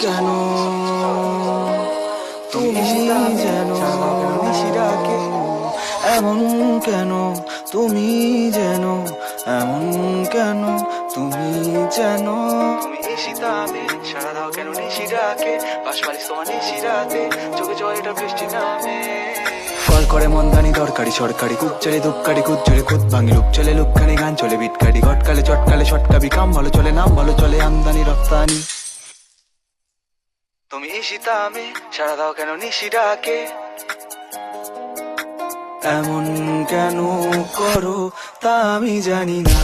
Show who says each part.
Speaker 1: কেন তুমি যেন নিশিরাকে, এমন কেন তুমি যেন, এমন কেন তুমি যেন, তুমি ঈশিতা আমি সারা দাও কেন নিশিরাকে, পাশ মারিস তোমার নিশিরাতে, চোখে জলটা বৃষ্টি নামে। ফল করে মন্দানি দরকারি সরকারি, কুপ চলে ধূপকারি, কুদ চলে খুদ ভাঙি, রূপ চলে লুকখানি, গান চলে বিটকারি, ঘটকালে চটকালে শটকাবি, কাম ভালো চলে নাম ভালো চলে, আমদানি রপ্তানি। তুমি ঈশিতা আমি সারা দাও কেন নিশিরাকে, এমন কেন করো তা আমি জানি না।